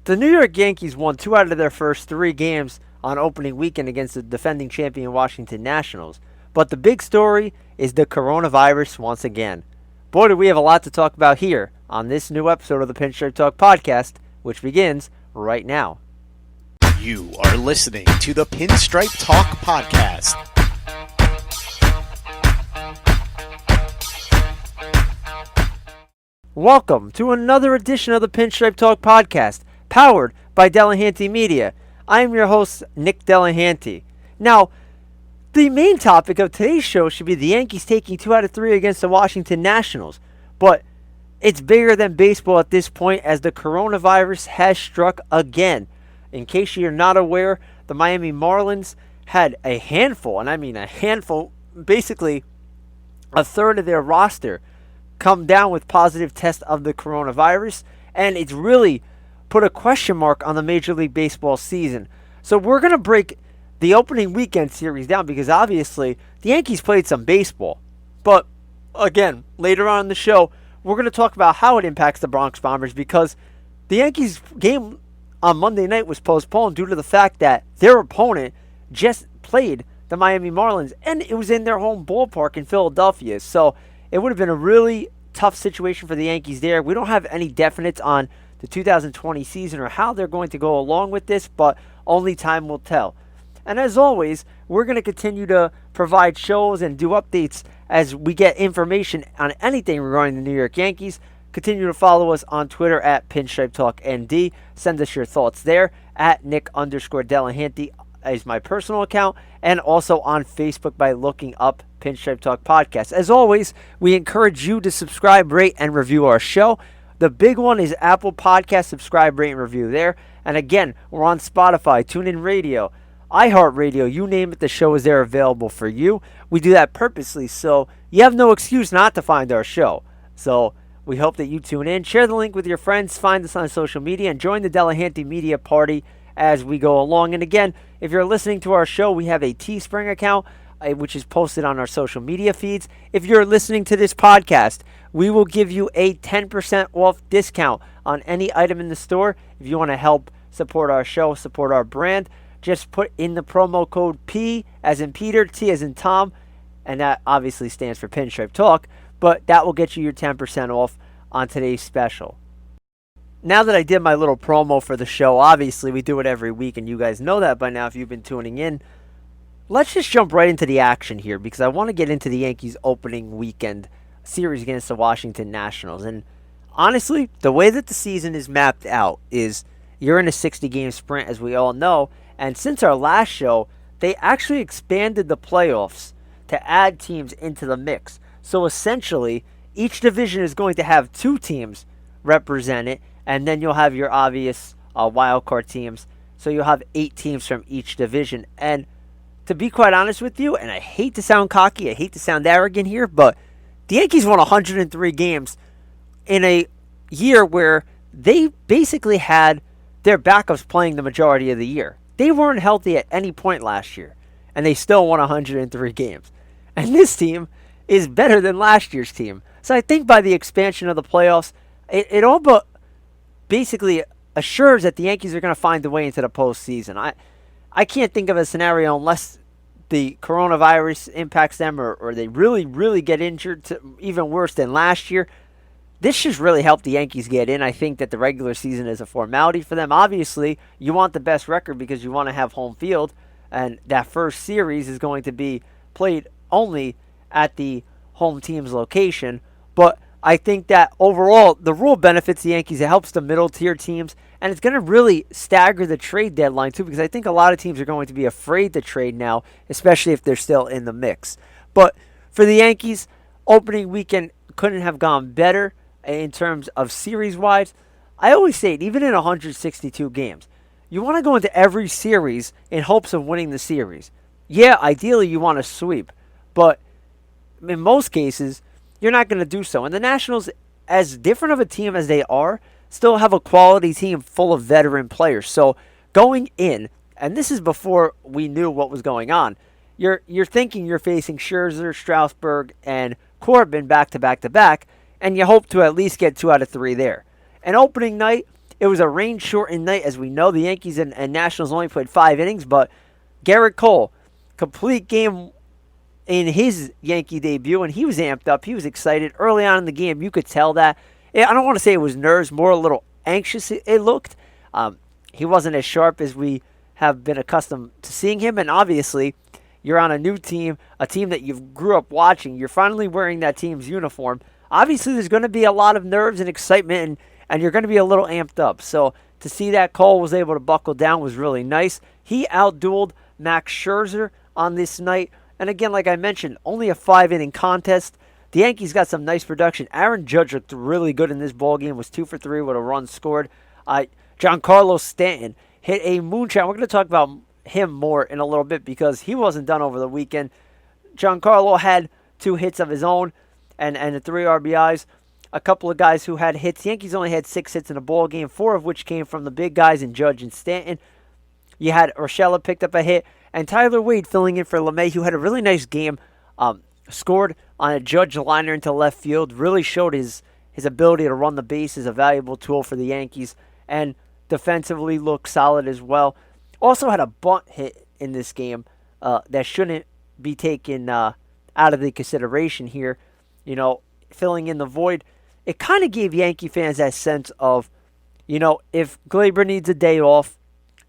The New York Yankees won 2 out of their first 3 games on opening weekend against the defending champion Washington Nationals. But the big story is the coronavirus once again. Boy, do we have a lot to talk about here on this new episode of the Pinstripe Talk podcast, which begins right now. You are listening to the Pinstripe Talk podcast. Welcome to another edition of the Pinstripe Talk podcast, powered by Delahanty Media. I am your host, Nick Delahanty. Now, the main topic of today's show should be the Yankees taking 2 out of 3 against the Washington Nationals. But it's bigger than baseball at this point, as the coronavirus has struck again. In case you're not aware, the Miami Marlins had a handful, and I mean a handful, basically a third of their roster come down with positive tests of the coronavirus, and it's really put a question mark on the Major League Baseball season. So we're going to break the opening weekend series down because obviously the Yankees played some baseball. But again, later on in the show, we're going to talk about how it impacts the Bronx Bombers, because the Yankees game on Monday night was postponed due to the fact that their opponent just played the Miami Marlins, and it was in their home ballpark in Philadelphia. So it would have been a really tough situation for the Yankees there. We don't have any definites on the 2020 season or how they're going to go along with this, but only time will tell. And as always, we're going to continue to provide shows and do updates as we get information on anything regarding the New York Yankees. Continue to follow us on Twitter at Pinstripe Talk ND. Send us your thoughts there at Nick_Delahanty is my personal account, and also on Facebook by looking up Pinstripe Talk Podcast. As always, we encourage you to subscribe, rate, and review our show. The big one is Apple Podcast. Subscribe, rate, and review there. And again, we're on Spotify, TuneIn Radio, iHeartRadio, you name it, the show is there available for you. We do that purposely, so you have no excuse not to find our show. So we hope that you tune in. Share the link with your friends, find us on social media, and join the Delahanty Media party as we go along. And again, if you're listening to our show, we have a Teespring account, which is posted on our social media feeds. If you're listening to this podcast, we will give you a 10% off discount on any item in the store. If you want to help support our show, support our brand, just put in the promo code P as in Peter, T as in Tom, and that obviously stands for Pinstripe Talk, but that will get you your 10% off on today's special. Now that I did my little promo for the show, obviously we do it every week, and you guys know that by now if you've been tuning in. Let's just jump right into the action here, because I want to get into the Yankees opening weekend series against the Washington Nationals. And honestly, the way that the season is mapped out is you're in a 60-game sprint, as we all know, and since our last show, they actually expanded the playoffs to add teams into the mix. So essentially, each division is going to have 2 teams represent it, and then you'll have your obvious wildcard teams. So you'll have 8 teams from each division. And to be quite honest with you, and I hate to sound cocky, I hate to sound arrogant here, but the Yankees won 103 games in a year where they basically had their backups playing the majority of the year. They weren't healthy at any point last year, and they still won 103 games. And this team is better than last year's team. So I think by the expansion of the playoffs, it all but basically assures that the Yankees are going to find a way into the postseason. I can't think of a scenario unless the coronavirus impacts them or they really, really get injured to even worse than last year. This just really helped the Yankees get in. I think that the regular season is a formality for them. Obviously, you want the best record because you want to have home field, and that first series is going to be played only at the home team's location. But I think that overall, the rule benefits the Yankees. It helps the middle-tier teams, and it's going to really stagger the trade deadline, too, because I think a lot of teams are going to be afraid to trade now, especially if they're still in the mix. But for the Yankees, opening weekend couldn't have gone better in terms of series-wise. I always say it, even in 162 games, you want to go into every series in hopes of winning the series. Yeah, ideally you want to sweep, but in most cases, you're not going to do so. And the Nationals, as different of a team as they are, still have a quality team full of veteran players. So going in, and this is before we knew what was going on, you're thinking you're facing Scherzer, Strasburg, and Corbin back to back to back, and you hope to at least get 2 out of 3 there. And opening night, It was a rain-shortened night. As we know, the Yankees and Nationals only played 5 innings, but Garrett Cole, complete game in his Yankee debut, and he was amped up. He was excited. Early on in the game, you could tell that. I don't want to say it was nerves, more a little anxious it looked. He wasn't as sharp as we have been accustomed to seeing him, and obviously, you're on a new team, a team that you grew up watching. You're finally wearing that team's uniform. Obviously, there's going to be a lot of nerves and excitement, and you're going to be a little amped up. So to see that Cole was able to buckle down was really nice. He outdueled Max Scherzer on this night. And again, like I mentioned, only a 5-inning contest. The Yankees got some nice production. Aaron Judge looked really good in this ballgame, was 2 for 3 with a run scored. Giancarlo Stanton hit a moonshot. We're going to talk about him more in a little bit because he wasn't done over the weekend. Giancarlo had 2 hits of his own and the 3 RBIs. A couple of guys who had hits. The Yankees only had 6 hits in a ball game, 4 of which came from the big guys in Judge and Stanton. You had Urshela picked up a hit, and Tyler Wade filling in for LeMay, who had a really nice game. Scored on a Judge liner into left field. Really showed his ability to run the bases, a valuable tool for the Yankees, and defensively looked solid as well. Also had a bunt hit in this game that shouldn't be taken out of the consideration here. Filling in the void. It kind of gave Yankee fans that sense of, if Glaber needs a day off,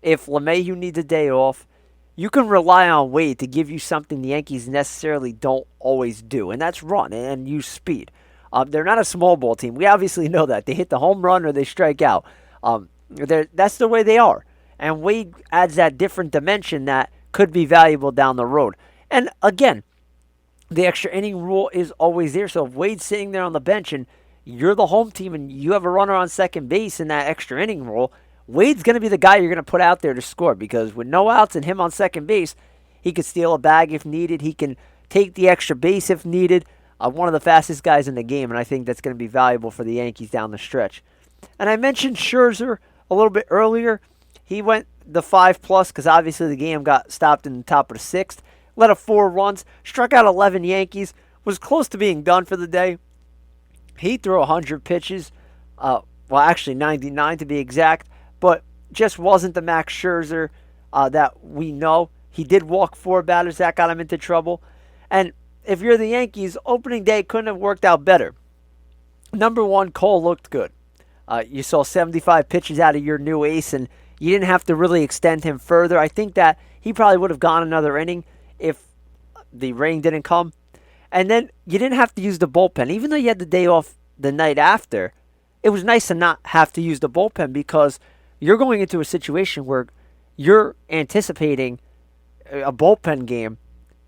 if LeMahieu needs a day off, you can rely on Wade to give you something the Yankees necessarily don't always do, and that's run and use speed. They're not a small ball team. We obviously know that. They hit the home run or they strike out. That's the way they are. And Wade adds that different dimension that could be valuable down the road. And again, the extra inning rule is always there. So if Wade's sitting there on the bench and you're the home team and you have a runner on second base in that extra inning rule, Wade's going to be the guy you're going to put out there to score because with no outs and him on second base, he could steal a bag if needed. He can take the extra base if needed. One of the fastest guys in the game, and I think that's going to be valuable for the Yankees down the stretch. And I mentioned Scherzer a little bit earlier. He went the 5+ because obviously the game got stopped in the top of the 6th. Led up 4 runs, struck out 11 Yankees, was close to being done for the day. He threw 100 pitches, actually 99 to be exact, but just wasn't the Max Scherzer that we know. He did walk 4 batters, that got him into trouble. And if you're the Yankees, opening day couldn't have worked out better. Number one, Cole looked good. You saw 75 pitches out of your new ace, and you didn't have to really extend him further. I think that he probably would have gone another inning if the rain didn't come. And then you didn't have to use the bullpen. Even though you had the day off the night after, it was nice to not have to use the bullpen because you're going into a situation where you're anticipating a bullpen game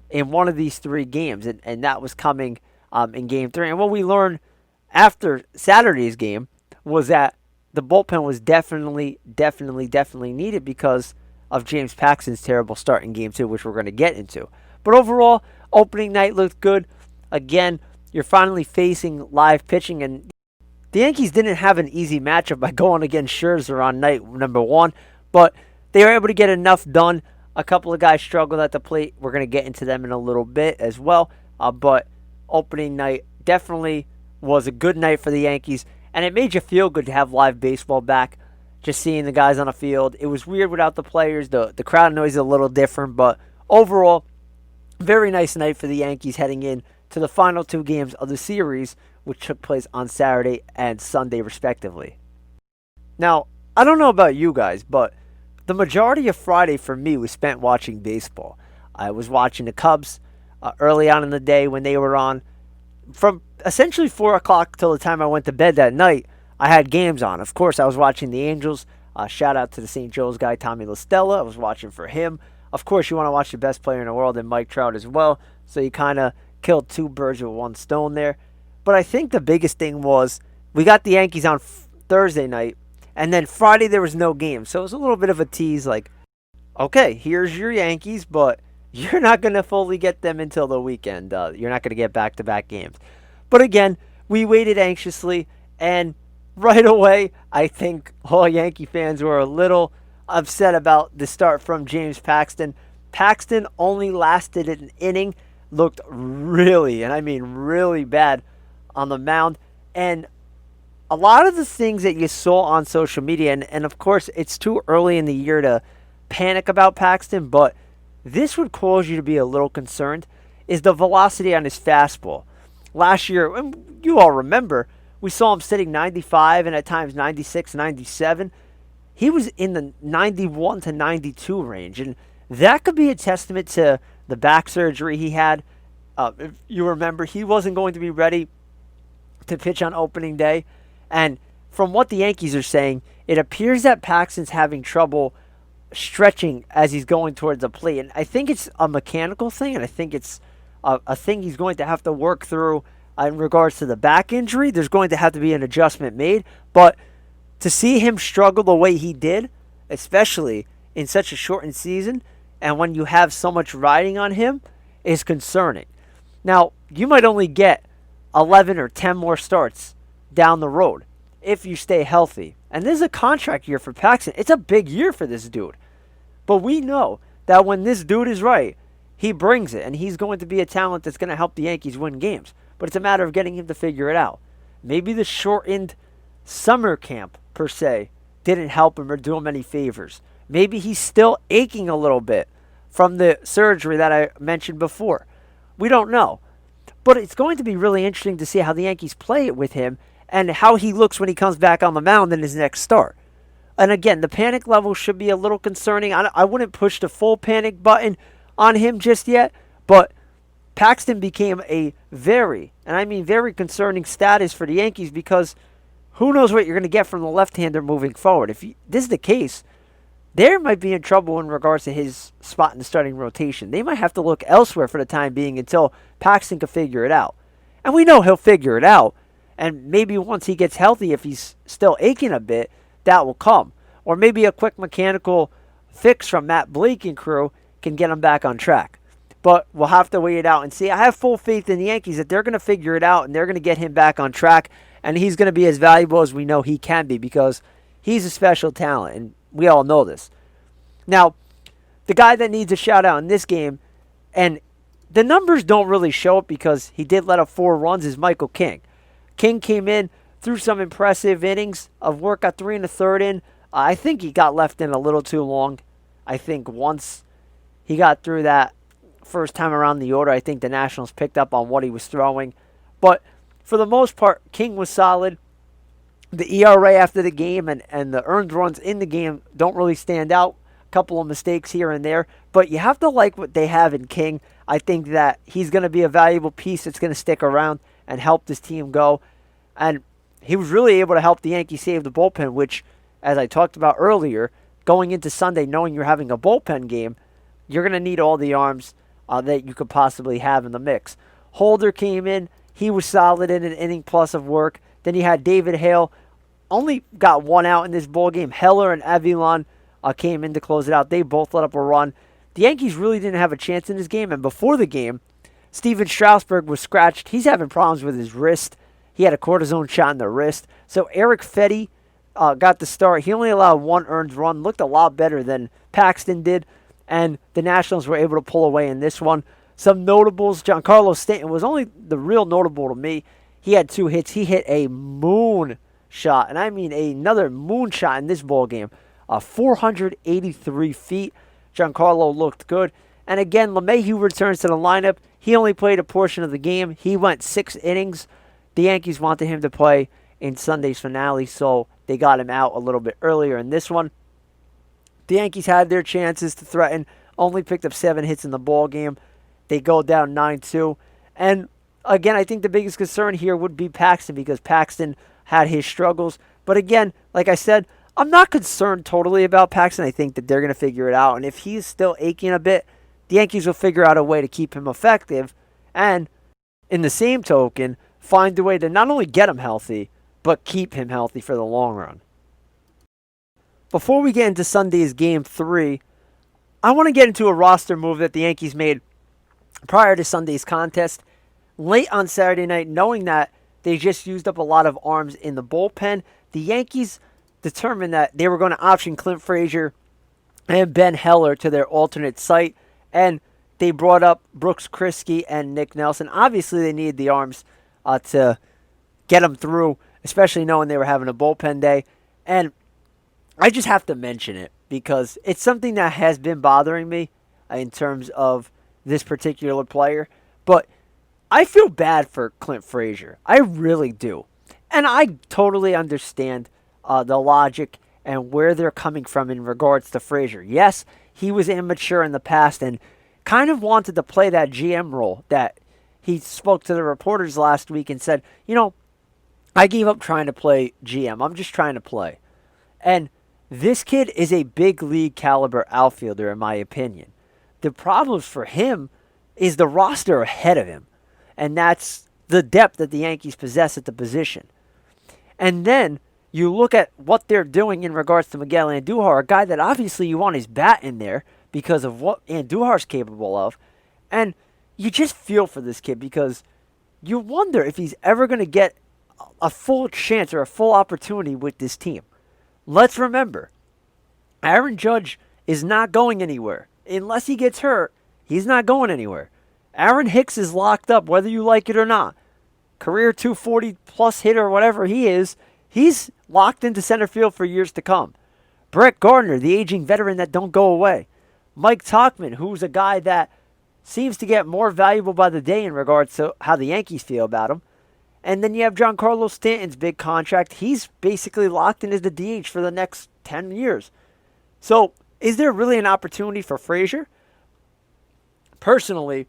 in one of these 3 games. And that was coming in Game 3. And what we learned after Saturday's game was that the bullpen was definitely needed because of James Paxton's terrible start in Game 2, which we're going to get into. But overall, opening night looked good. Again, you're finally facing live pitching, and the Yankees didn't have an easy matchup by going against Scherzer on night number 1, but they were able to get enough done. A couple of guys struggled at the plate. We're going to get into them in a little bit as well. But opening night definitely was a good night for the Yankees, and it made you feel good to have live baseball back. Just seeing the guys on the field. It was weird without the players. The crowd noise is a little different, but overall, very nice night for the Yankees heading in to the final 2 games of the series, which took place on Saturday and Sunday, respectively. Now, I don't know about you guys, but the majority of Friday for me was spent watching baseball. I was watching the Cubs early on in the day when they were on. From essentially 4 o'clock till the time I went to bed that night, I had games on. Of course, I was watching the Angels. Shout out to the St. Joe's guy, Tommy LaStella. I was watching for him. Of course, you want to watch the best player in the world in Mike Trout as well. So you kind of killed 2 birds with 1 stone there. But I think the biggest thing was we got the Yankees on Thursday night. And then Friday there was no game. So it was a little bit of a tease like, okay, here's your Yankees, but you're not going to fully get them until the weekend. You're not going to get back-to-back games. But again, we waited anxiously, and right away, I think all Yankee fans were a little upset about the start from James Paxton. Paxton only lasted an inning, looked really, and I mean really bad on the mound, and a lot of the things that you saw on social media, and of course, it's too early in the year to panic about Paxton, but this would cause you to be a little concerned, is the velocity on his fastball. Last year, and you all remember, we saw him sitting 95 and at times 96, 97. He was in the 91 to 92 range, and that could be a testament to the back surgery he had. If you remember, he wasn't going to be ready to pitch on opening day, and from what the Yankees are saying, it appears that Paxton's having trouble stretching as he's going towards the plate, and I think it's a mechanical thing, and I think it's a thing he's going to have to work through in regards to the back injury. There's going to have to be an adjustment made, but to see him struggle the way he did, especially in such a shortened season, and when you have so much riding on him, is concerning. Now, you might only get 11 or 10 more starts down the road if you stay healthy. And this is a contract year for Paxton. It's a big year for this dude. But we know that when this dude is right, he brings it, and he's going to be a talent that's going to help the Yankees win games. But it's a matter of getting him to figure it out. Maybe the shortened summer camp, per se, didn't help him or do him any favors. Maybe he's still aching a little bit from the surgery that I mentioned before. We don't know. But it's going to be really interesting to see how the Yankees play it with him and how he looks when he comes back on the mound in his next start. And again, the panic level should be a little concerning. I wouldn't push the full panic button on him just yet, but Paxton became a very, and I mean very concerning status for the Yankees, because who knows what you're going to get from the left-hander moving forward. If this is the case, they might be in trouble in regards to his spot in the starting rotation. They might have to look elsewhere for the time being until Paxton can figure it out. And we know he'll figure it out. And maybe once he gets healthy, if he's still aching a bit, that will come. Or maybe a quick mechanical fix from Matt Blake and crew can get him back on track. But we'll have to wait it out and see. I have full faith in the Yankees that they're going to figure it out and they're going to get him back on track. And he's going to be as valuable as we know he can be, because he's a special talent, and we all know this. Now, the guy that needs a shout-out in this game, and the numbers don't really show it because he did let up 4 runs, is Michael King. King came in, threw some impressive innings of work, got 3 1/3 in. I think he got left in a little too long. I think once he got through that first time around the order, I think the Nationals picked up on what he was throwing. But for the most part, King was solid. The ERA after the game and the earned runs in the game don't really stand out. A couple of mistakes here and there. But you have to like what they have in King. I think that he's going to be a valuable piece that's going to stick around and help this team go. And he was really able to help the Yankees save the bullpen, which, as I talked about earlier, going into Sunday, knowing you're having a bullpen game, you're going to need all the arms that you could possibly have in the mix. Holder came in. He was solid in an inning plus of work. Then you had David Hale. Only got 1 out in this ball game. Heller and Avilan came in to close it out. They both let up a run. The Yankees really didn't have a chance in this game. And before the game, Steven Strasburg was scratched. He's having problems with his wrist. He had a cortisone shot in the wrist. So Eric Fetty got the start. He only allowed 1 earned run. Looked a lot better than Paxton did. And the Nationals were able to pull away in this one. Some notables. Giancarlo Stanton was only the real notable to me. He had 2 hits. He hit a moon shot. And I mean another moon shot in this ball game. 483 feet. Giancarlo looked good. And again, LeMahieu returns to the lineup. He only played a portion of the game. He went 6 innings. The Yankees wanted him to play in Sunday's finale, so they got him out a little bit earlier in this one. The Yankees had their chances to threaten. Only picked up 7 hits in the ball game. They go down 9-2. And again, I think the biggest concern here would be Paxton, because Paxton had his struggles. But again, like I said, I'm not concerned totally about Paxton. I think that they're going to figure it out. And if he's still aching a bit, the Yankees will figure out a way to keep him effective. And in the same token, find a way to not only get him healthy, but keep him healthy for the long run. Before we get into Sunday's Game 3, I want to get into a roster move that the Yankees made prior to Sunday's contest. Late on Saturday night, knowing that they just used up a lot of arms in the bullpen, the Yankees determined that they were going to option Clint Frazier and Ben Heller to their alternate site, and they brought up Brooks Kriske and Nick Nelson. Obviously, they needed the arms to get them through especially knowing they were having a bullpen day. And I just have to mention it because it's something that has been bothering me in terms of this particular player. But I feel bad for Clint Frazier. I really do. And I totally understand the logic and where they're coming from in regards to Frazier. Yes, he was immature in the past and kind of wanted to play that GM role that he spoke to the reporters last week and said, I gave up trying to play GM. I'm just trying to play. And this kid is a big league caliber outfielder, in my opinion. The problems for him is the roster ahead of him. And that's the depth that the Yankees possess at the position. And then you look at what they're doing in regards to Miguel Andujar, a guy that obviously you want his bat in there because of what Andujar's capable of. And you just feel for this kid because you wonder if he's ever going to get a full chance or a full opportunity with this team. Let's remember, Aaron Judge is not going anywhere. Unless he gets hurt, he's not going anywhere. Aaron Hicks is locked up, whether you like it or not. Career 240-plus hitter, or whatever he is, he's locked into center field for years to come. Brett Gardner, the aging veteran that don't go away. Mike Tauchman, who's a guy that seems to get more valuable by the day in regards to how the Yankees feel about him. And then you have Giancarlo Stanton's big contract. He's basically locked in as the DH for the next 10 years. So, is there really an opportunity for Frazier? Personally,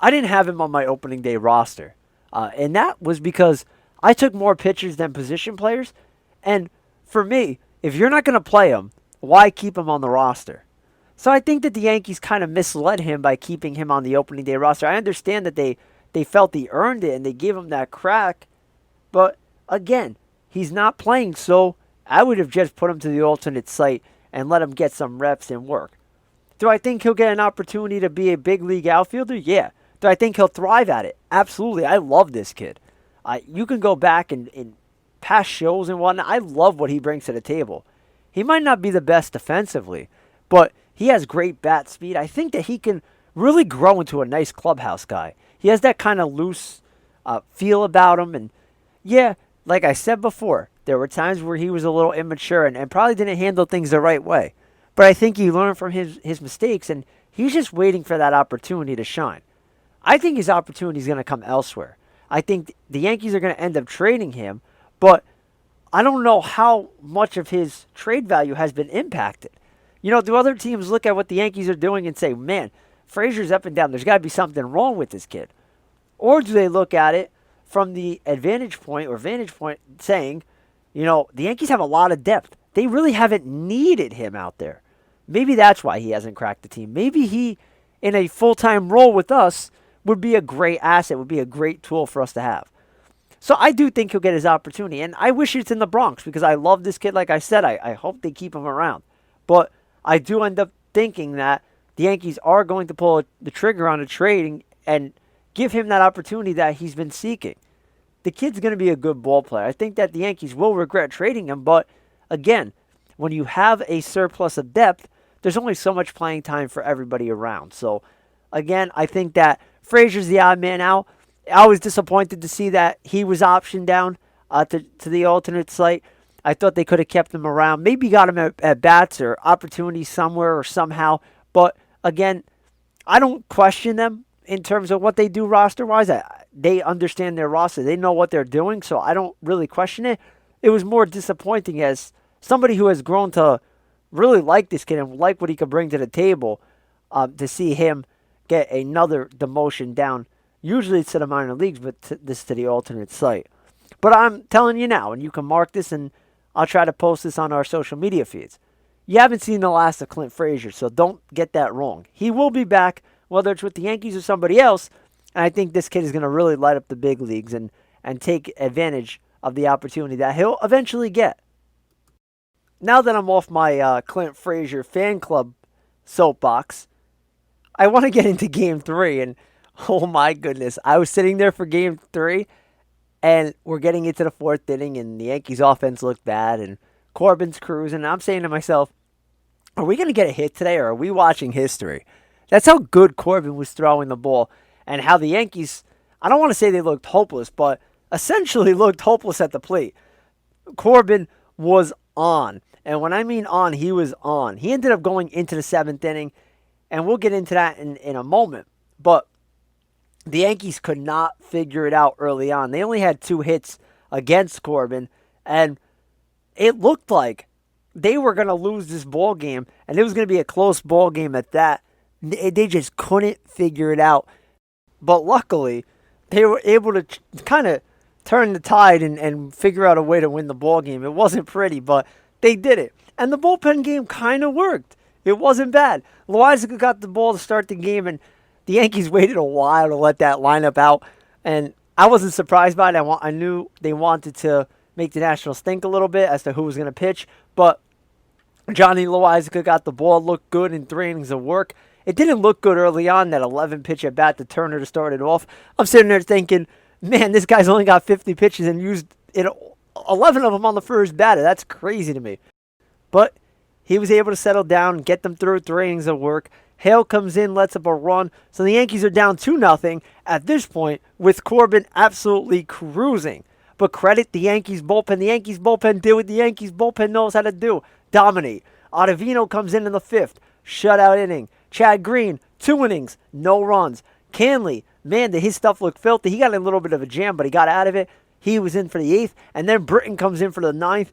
I didn't have him on my opening day roster. And that was because I took more pitchers than position players. And for me, if you're not going to play him, why keep him on the roster? So I think that the Yankees kind of misled him by keeping him on the opening day roster. I understand that they felt he earned it and they gave him that crack. But again, he's not playing, so I would have just put him to the alternate site and let him get some reps and work. Do I think he'll get an opportunity to be a big league outfielder? Yeah. Do I think he'll thrive at it? Absolutely. I love this kid. You can go back in past shows and whatnot. I love what he brings to the table. He might not be the best defensively, but he has great bat speed. I think that he can really grow into a nice clubhouse guy. He has that kind of loose feel about him. And yeah, like I said before, there were times where he was a little immature and probably didn't handle things the right way. But I think he learned from his mistakes, and he's just waiting for that opportunity to shine. I think his opportunity is going to come elsewhere. I think the Yankees are going to end up trading him, but I don't know how much of his trade value has been impacted. Do other teams look at what the Yankees are doing and say, man, Frazier's up and down. There's got to be something wrong with this kid. Or do they look at it from the vantage point saying, the Yankees have a lot of depth. They really haven't needed him out there. Maybe that's why he hasn't cracked the team. Maybe he, in a full-time role with us, would be a great asset, would be a great tool for us to have. So I do think he'll get his opportunity, and I wish it's in the Bronx because I love this kid. Like I said, I hope they keep him around. But I do end up thinking that the Yankees are going to pull the trigger on a trading and give him that opportunity that he's been seeking. The kid's going to be a good ball player. I think that the Yankees will regret trading him, but again, when you have a surplus of depth, there's only so much playing time for everybody around. So again, I think that Frazier's the odd man out. I was disappointed to see that he was optioned down to the alternate site. I thought they could have kept him around, maybe got him at bats or opportunities somewhere or somehow. But again, I don't question them in terms of what they do roster-wise. They understand their roster. They know what they're doing, so I don't really question it. It was more disappointing as somebody who has grown to really like this kid and like what he could bring to the table to see him get another demotion down. Usually it's to the minor leagues, but this to the alternate site. But I'm telling you now, and you can mark this, and I'll try to post this on our social media feeds. You haven't seen the last of Clint Frazier, so don't get that wrong. He will be back, whether it's with the Yankees or somebody else, and I think this kid is going to really light up the big leagues and take advantage of the opportunity that he'll eventually get. Now that I'm off my Clint Frazier fan club soapbox, I want to get into Game 3, and oh my goodness, I was sitting there for Game 3, and we're getting into the fourth inning, and the Yankees offense looked bad, and Corbin's cruising, and I'm saying to myself, are we going to get a hit today, or are we watching history? That's how good Corbin was throwing the ball, and how the Yankees, I don't want to say they looked hopeless, but essentially looked hopeless at the plate. Corbin was on. And when I mean on, he was on. He ended up going into the 7th inning, and we'll get into that in a moment. But the Yankees could not figure it out early on. They only had 2 hits against Corbin, and it looked like they were going to lose this ball game, and it was going to be a close ball game at that. They just couldn't figure it out. But luckily, they were able to kind of turn the tide and figure out a way to win the ball game. It wasn't pretty, but they did it. And the bullpen game kind of worked. It wasn't bad. Loizaga got the ball to start the game, and the Yankees waited a while to let that lineup out. And I wasn't surprised by it. I knew they wanted to make the Nationals think a little bit as to who was going to pitch. But Johnny Loizaga got the ball, looked good in 3 innings of work. It didn't look good early on, that 11-pitch at bat to Turner to start it off. I'm sitting there thinking, man, this guy's only got 50 pitches and used 11 of them on the first batter. That's crazy to me. But he was able to settle down and get them through 3 innings of work. Hale comes in, lets up a run. So the Yankees are down 2-0 at this point, with Corbin absolutely cruising. But credit the Yankees bullpen. The Yankees bullpen did what the Yankees bullpen knows how to do. Dominate. Ottavino comes in the 5th. Shutout inning. Chad Green, 2 innings, no runs. Canley, man, his stuff looked filthy. He got in a little bit of a jam, but he got out of it. He was in for the 8th. And then Britton comes in for the 9th.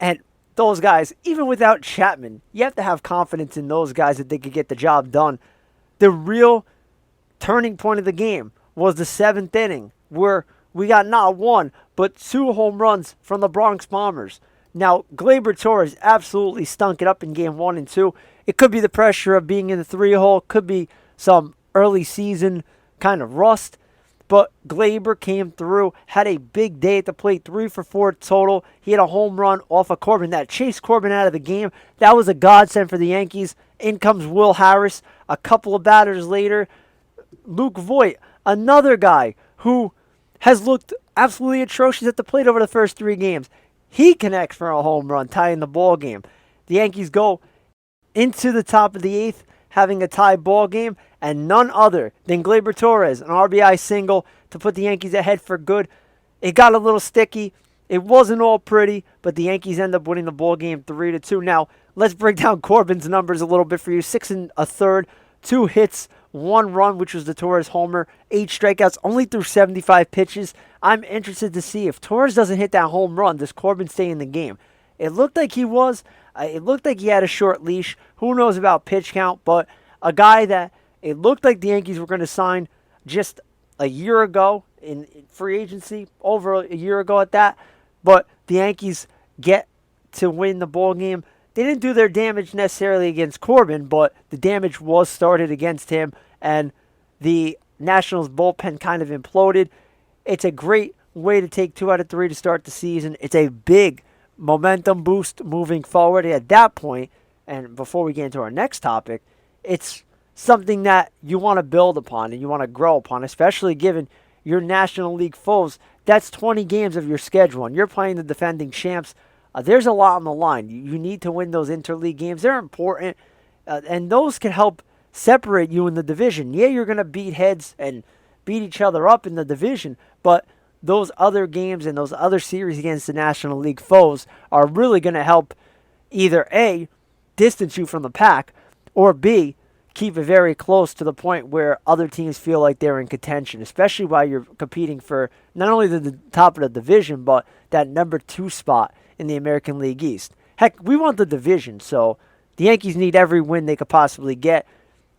And those guys, even without Chapman, you have to have confidence in those guys that they could get the job done. The real turning point of the game was the 7th inning, where we got not 1, but 2 home runs from the Bronx Bombers. Now, Gleyber Torres absolutely stunk it up in game 1 and 2. It could be the pressure of being in the 3-hole, could be some early season kind of rust. But Gleyber came through, had a big day at the plate, 3 for 4 total. He had a home run off of Corbin that chased Corbin out of the game. That was a godsend for the Yankees. In comes Will Harris. A couple of batters later, Luke Voit, another guy who has looked absolutely atrocious at the plate over the first 3 games. He connects for a home run, tying the ball game. The Yankees go into the top of the 8th, having a tie ball game, and none other than Gleyber Torres, an RBI single to put the Yankees ahead for good. It got a little sticky. It wasn't all pretty, but the Yankees end up winning the ball game 3-2. Now, let's break down Corbin's numbers a little bit for you. 6 1/3, 2 hits, 1 run, which was the Torres homer, 8 strikeouts, only threw 75 pitches. I'm interested to see if Torres doesn't hit that home run, does Corbin stay in the game? It looked like he was. It looked like he had a short leash. Who knows about pitch count, but a guy that it looked like the Yankees were going to sign just a year ago in free agency, over a year ago at that. But the Yankees get to win the ball game. They didn't do their damage necessarily against Corbin, but the damage was started against him, and the Nationals bullpen kind of imploded. It's a great way to take 2 out of 3 to start the season. It's a big momentum boost moving forward at that point. And before we get into our next topic, it's something that you want to build upon and you want to grow upon, especially given your National League foes. That's 20 games of your schedule, and you're playing the defending champs. There's a lot on the line. You need to win those interleague games. They're important, and those can help separate you in the division. Yeah, you're going to beat heads and beat each other up in the division, but those other games and those other series against the National League foes are really going to help either A, distance you from the pack, or B, keep it very close to the point where other teams feel like they're in contention, especially while you're competing for not only the top of the division, but that number 2 spot in the American League East. Heck, we want the division, so the Yankees need every win they could possibly get.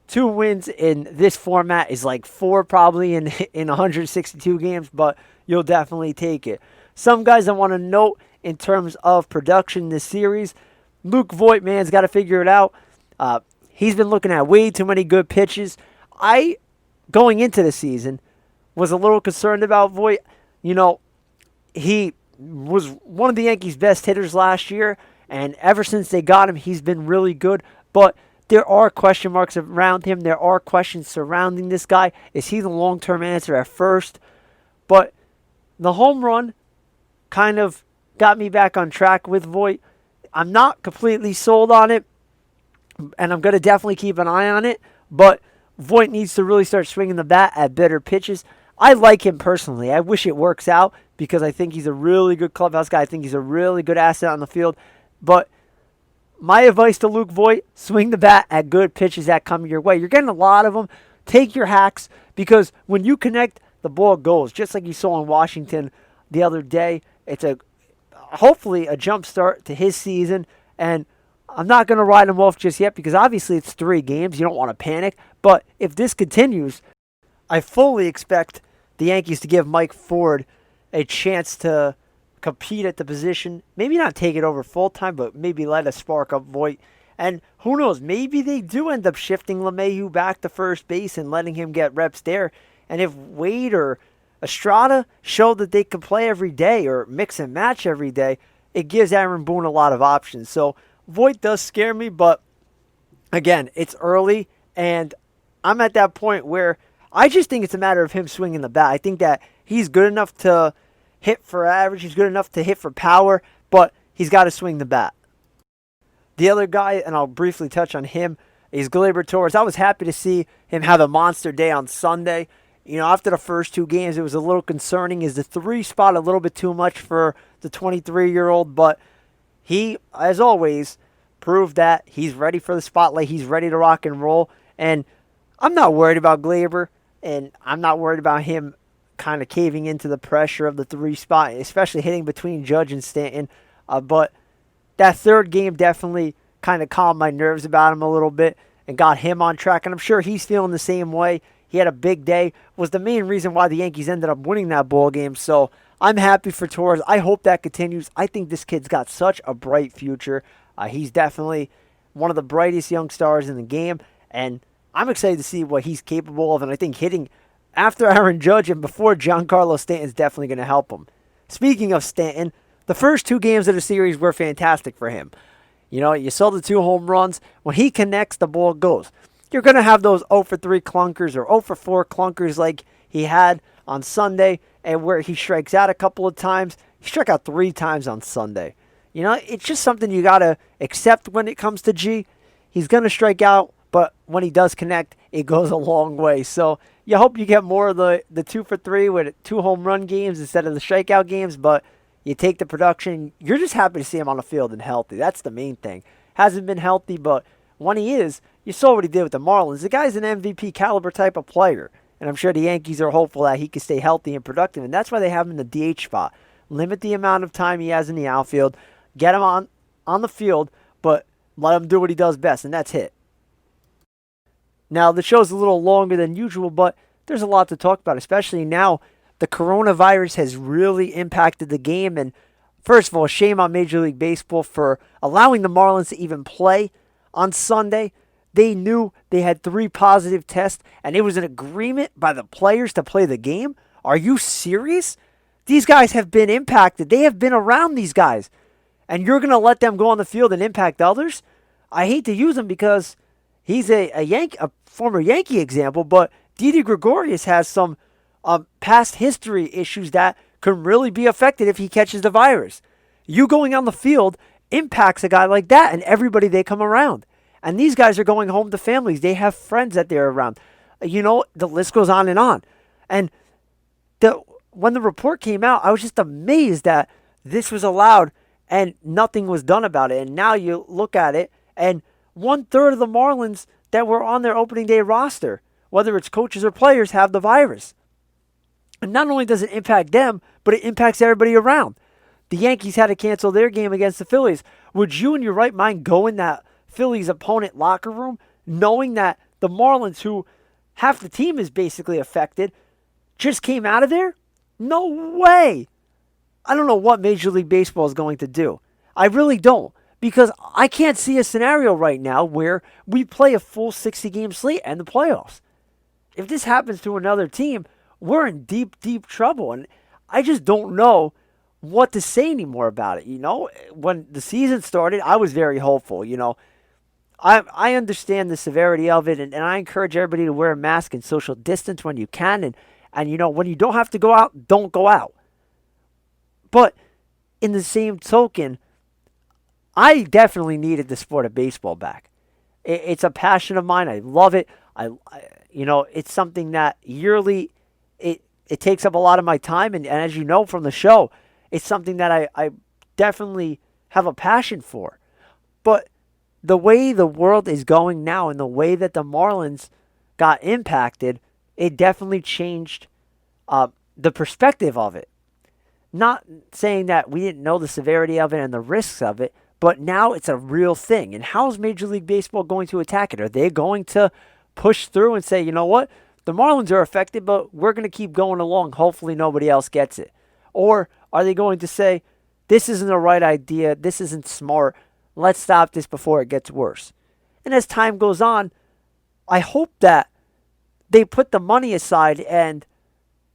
2 wins in this format is like 4 probably in 162 games, but you'll definitely take it. Some guys I want to note in terms of production this series, Luke Voit, man's got to figure it out. He's been looking at way too many good pitches. I, going into the season, was a little concerned about Voit. You know, he was one of the Yankees' best hitters last year, and ever since they got him, he's been really good. But there are question marks around him. There are questions surrounding this guy. Is he the long-term answer at first? But the home run kind of got me back on track with Voit. I'm not completely sold on it, and I'm going to definitely keep an eye on it. But Voit needs to really start swinging the bat at better pitches. I like him personally. I wish it works out because I think he's a really good clubhouse guy. I think he's a really good asset on the field. But my advice to Luke Voit, swing the bat at good pitches that come your way. You're getting a lot of them. Take your hacks because when you connect, the ball goes. Just like you saw in Washington the other day. It's hopefully a jump start to his season. And I'm not going to write him off just yet because obviously it's 3 games. You don't want to panic. But if this continues, I fully expect the Yankees to give Mike Ford a chance to compete at the position. Maybe not take it over full time, but maybe let a spark up Voit. And who knows, maybe they do end up shifting LeMahieu back to first base and letting him get reps there. And if Wade or Estrada show that they can play every day or mix and match every day, it gives Aaron Boone a lot of options. So Voit does scare me, but again, it's early, and I'm at that point where I just think it's a matter of him swinging the bat. I think that he's good enough to hit for average. He's good enough to hit for power, but he's got to swing the bat. The other guy, and I'll briefly touch on him, is Gleyber Torres. I was happy to see him have a monster day on Sunday. You know, after the first 2 games, it was a little concerning. Is the 3 spot a little bit too much for the 23-year-old? But he, as always, proved that he's ready for the spotlight. He's ready to rock and roll. And I'm not worried about Gleyber. And I'm not worried about him kind of caving into the pressure of the 3 spot, especially hitting between Judge and Stanton. But that 3rd game definitely kind of calmed my nerves about him a little bit and got him on track. And I'm sure he's feeling the same way. He had a big day. Was the main reason why the Yankees ended up winning that ball game. So I'm happy for Torres. I hope that continues. I think this kid's got such a bright future. He's definitely one of the brightest young stars in the game. And I'm excited to see what he's capable of, and I think hitting after Aaron Judge and before Giancarlo Stanton is definitely going to help him. Speaking of Stanton, the first 2 games of the series were fantastic for him. You know, you saw the 2 home runs. When he connects, the ball goes. You're going to have those 0 for 3 clunkers or 0 for 4 clunkers like he had on Sunday, and where he strikes out a couple of times. He struck out 3 times on Sunday. You know, it's just something you got to accept when it comes to G. He's going to strike out, but when he does connect, it goes a long way. So you hope you get more of the 2 for 3 with 2 home run games instead of the strikeout games, but you take the production. You're just happy to see him on the field and healthy. That's the main thing. Hasn't been healthy, but when he is, you saw what he did with the Marlins. The guy's an MVP caliber type of player, and I'm sure the Yankees are hopeful that he can stay healthy and productive, and that's why they have him in the DH spot. Limit the amount of time he has in the outfield, get him on the field, but let him do what he does best, and that's hit. Now, the show's a little longer than usual, but there's a lot to talk about, especially now the coronavirus has really impacted the game. And first of all, shame on Major League Baseball for allowing the Marlins to even play on Sunday. They knew they had 3 positive tests, and it was an agreement by the players to play the game. Are you serious? These guys have been impacted. They have been around these guys. And you're going to let them go on the field and impact others? I hate to use him because he's a former Yankee example, but Didi Gregorius has some past history issues that can really be affected if he catches the virus. You going on the field impacts a guy like that and everybody they come around. And these guys are going home to families. They have friends that they're around. You know, the list goes on and on. And when the report came out, I was just amazed that this was allowed and nothing was done about it. And now you look at it, and 1/3 of the Marlins that were on their opening day roster, whether it's coaches or players, have the virus. And not only does it impact them, but it impacts everybody around. The Yankees had to cancel their game against the Phillies. Would you in your right mind go in that Phillies opponent locker room knowing that the Marlins, who half the team is basically affected, just came out of there? No way. I don't know what Major League Baseball is going to do. I really don't. Because I can't see a scenario right now where we play a full 60-game slate and the playoffs. If this happens to another team, we're in deep, deep trouble. And I just don't know what to say anymore about it. You know, when the season started, I was very hopeful. You know, I understand the severity of it, and I encourage everybody to wear a mask and social distance when you can. And you know, when you don't have to go out, don't go out. But in the same token, I definitely needed the sport of baseball back. It's a passion of mine. I love it. You know, it's something that yearly, it takes up a lot of my time. And as you know from the show, it's something that I definitely have a passion for. But the way the world is going now and the way that the Marlins got impacted, it definitely changed the perspective of it. Not saying that we didn't know the severity of it and the risks of it, but now it's a real thing. And how is Major League Baseball going to attack it? Are they going to push through and say, you know what? The Marlins are affected, but we're going to keep going along. Hopefully nobody else gets it. Or are they going to say, this isn't the right idea. This isn't smart. Let's stop this before it gets worse. And as time goes on, I hope that they put the money aside and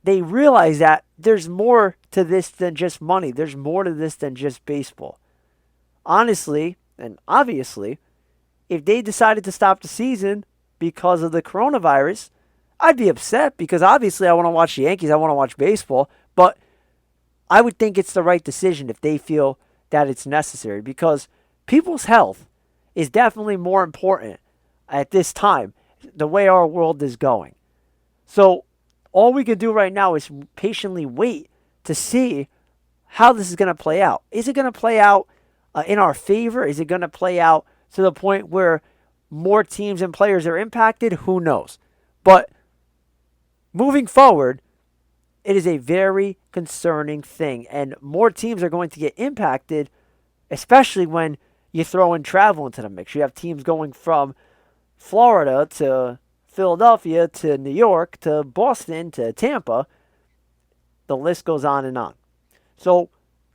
they realize that there's more to this than just money. There's more to this than just baseball. Honestly, and obviously, if they decided to stop the season because of the coronavirus, I'd be upset because obviously I want to watch the Yankees. I want to watch baseball. But I would think it's the right decision if they feel that it's necessary because people's health is definitely more important at this time, the way our world is going. So all we can do right now is patiently wait to see how this is going to play out. Is it going to play out in our favor? Is it going to play out to the point where more teams and players are impacted? Who knows? But moving forward, it is a very concerning thing. And more teams are going to get impacted, especially when you throw in travel into the mix. You have teams going from Florida to Philadelphia to New York to Boston to Tampa. The list goes on and on. So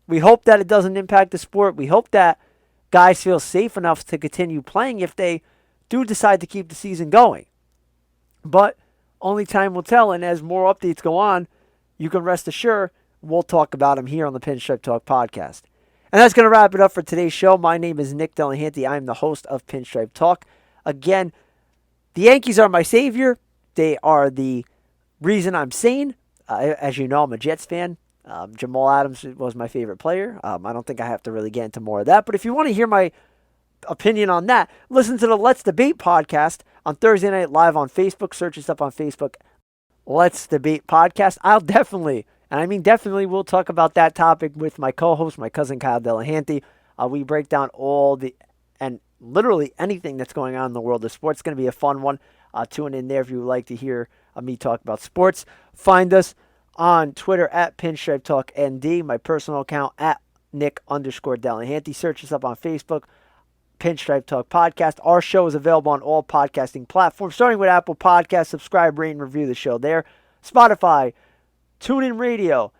we hope that it doesn't impact the sport. We hope that guys feel safe enough to continue playing if they do decide to keep the season going. But only time will tell, and as more updates go on, you can rest assured we'll talk about them here on the Pinstripe Talk podcast. And that's going to wrap it up for today's show. My name is Nick Delahanty. I'm the host of Pinstripe Talk. Again, the Yankees are my savior. They are the reason I'm sane. As you know, I'm a Jets fan. Jamal Adams was my favorite player. I don't think I have to really get into more of that. But if you want to hear my opinion on that, listen to the Let's Debate podcast on Thursday night live on Facebook. Search us up on Facebook, Let's Debate podcast. I'll definitely, and I mean definitely, we'll talk about that topic with my co-host, my cousin Kyle Delahanty. We break down all the, and literally anything that's going on in the world of sports. It's going to be a fun one. Tune in there if you would like to hear me talk about sports. Find us on Twitter at Pinstripe Talk ND, my personal account at Nick_Delahanty. Search us up on Facebook, Pinstripe Talk Podcast. Our show is available on all podcasting platforms, starting with Apple Podcasts. Subscribe, rate, and review the show there. Spotify, TuneIn Radio,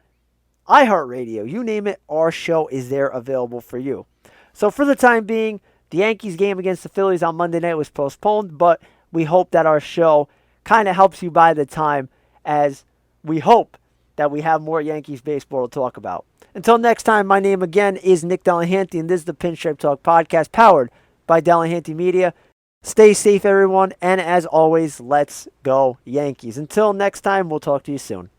iHeartRadio, you name it, our show is there available for you. So for the time being, the Yankees game against the Phillies on Monday night was postponed, but we hope that our show kind of helps you by the time, as we hope that we have more Yankees baseball to talk about. Until next time, my name again is Nick Delahanty, and this is the Pinstripe Talk podcast powered by Delahanty Media. Stay safe, everyone, and as always, let's go Yankees. Until next time, we'll talk to you soon.